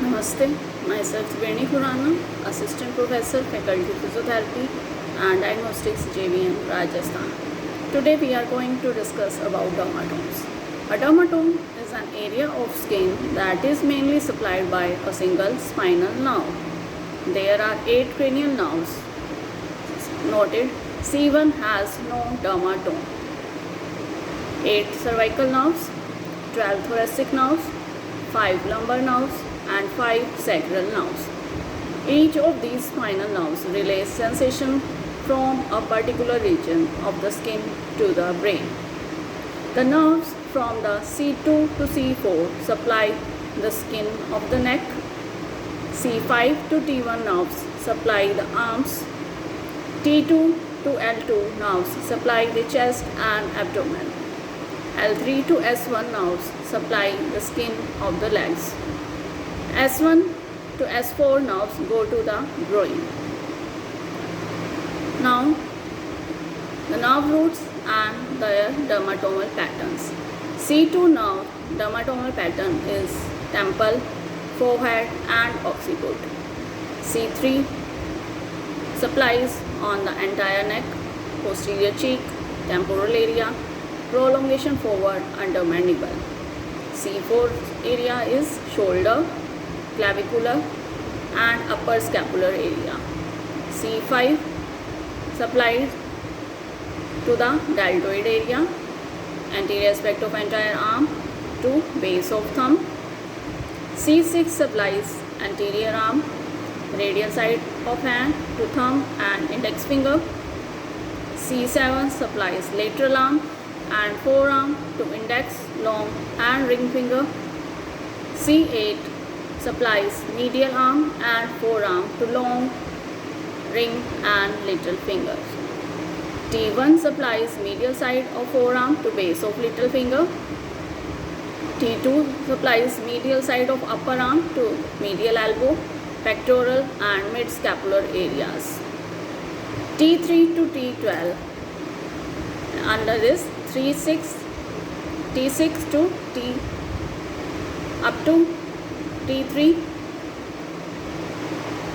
Namaste, myself Veni Khurana, Assistant Professor, Faculty Physiotherapy and Diagnostics, JVM, Rajasthan. Today we are going to discuss about dermatomes. A dermatome is an area of skin that is mainly supplied by a single spinal nerve. There are 8 cranial nerves. Noted, C1 has no dermatome. 8 cervical nerves, 12 thoracic nerves, 5 lumbar nerves, and 5 sacral nerves. Each of these spinal nerves relays sensation from a particular region of the skin to the brain. The nerves from the C2 to C4 supply the skin of the neck. C5 to T1 nerves supply the arms. T2 to L2 nerves supply the chest and abdomen. L3 to S1 nerves supply the skin of the legs. S1 to S4 nerves go to the groin. Now, the nerve roots and their dermatomal patterns. C2 nerve dermatomal pattern is temple, forehead and occiput. C3 supplies on the entire neck, posterior cheek, temporal area, prolongation forward under mandible. C4 area is shoulder, clavicular and upper scapular area. C5 supplies to the deltoid area, anterior aspect of entire arm to base of thumb. C6 supplies anterior arm, radial side of hand to thumb and index finger. C7 supplies lateral arm and forearm to index, long and ring finger. C8 supplies medial arm and forearm to long, ring and little fingers. T1 supplies medial side of forearm to base of little finger. T2 supplies medial side of upper arm to medial elbow, pectoral and mid-scapular areas. T3 to T12 under this T6 to T up to T3.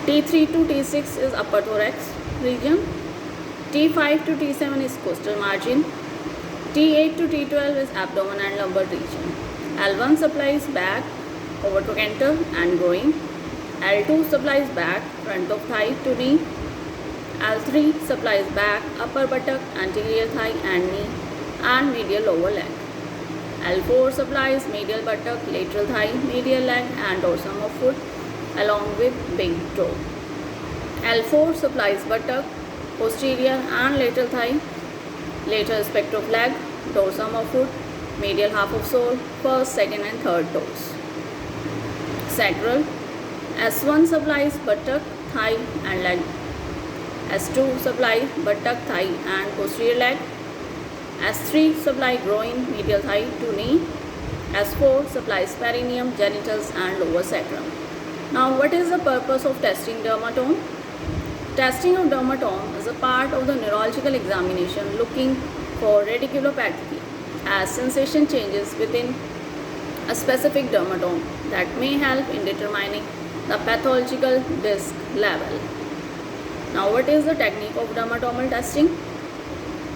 T3 to T6 is upper thorax region. T5 to T7 is costal margin. T8 to T12 is abdomen and lumbar region. L1 supplies back, over trochanter and groin. L2 supplies back, front of thigh to knee. L3 supplies back, upper buttock, anterior thigh and knee and medial lower leg. L4 supplies medial buttock, lateral thigh, medial leg and dorsum of foot along with big toe. L4 supplies buttock, posterior and lateral thigh, lateral aspect of leg, dorsum of foot, medial half of sole, first, second and third toes. Sacral. S1 supplies buttock, thigh and leg. S2 supplies buttock, thigh and posterior leg. S3 supply groin, medial thigh to knee. S4 supplies perineum, genitals and lower sacrum. Now what is the purpose of testing dermatome? Testing of dermatome is a part of the neurological examination looking for radiculopathy as sensation changes within a specific dermatome that may help in determining the pathological disc level. Now what is the technique of dermatomal testing?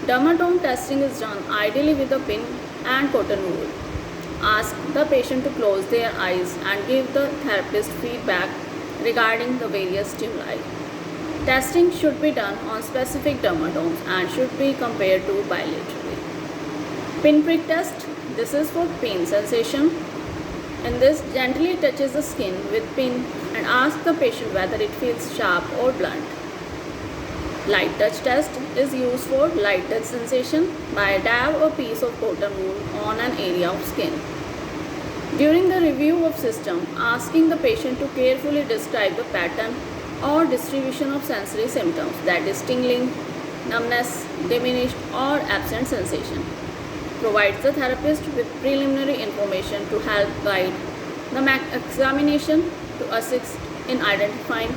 Dermatome testing is done ideally with a pin and cotton wool. Ask the patient to close their eyes and give the therapist feedback regarding the various stimuli. Testing should be done on specific dermatomes and should be compared to bilaterally. Pinprick test. This is for pain sensation. In this, gently touches the skin with pin and ask the patient whether it feels sharp or blunt. Light touch test is used for light touch sensation by dab a piece of cotton wool on an area of skin. During the review of system, asking the patient to carefully describe the pattern or distribution of sensory symptoms, that is tingling, numbness, diminished or absent sensation. Provides the therapist with preliminary information to help guide the examination to assist in identifying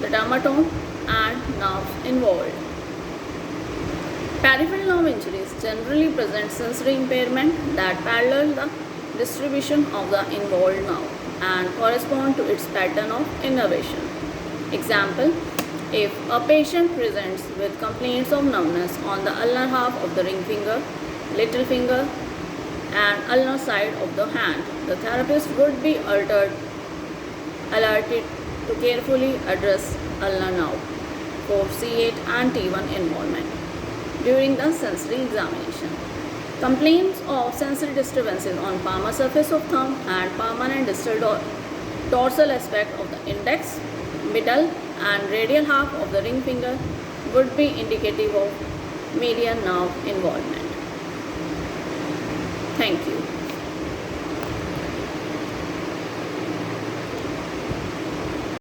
the dermatome and nerves involved. Peripheral nerve injuries generally present sensory impairment that parallel the distribution of the involved nerve and correspond to its pattern of innervation. Example, if a patient presents with complaints of numbness on the ulnar half of the ring finger, little finger and ulnar side of the hand, the therapist would be alerted to carefully address ulnar nerve for C8 and T1 involvement during the sensory examination. Complaints of sensory disturbances on palmar surface of thumb and palmar and distal dorsal aspect of the index, middle and radial half of the ring finger would be indicative of median nerve involvement. Thank you.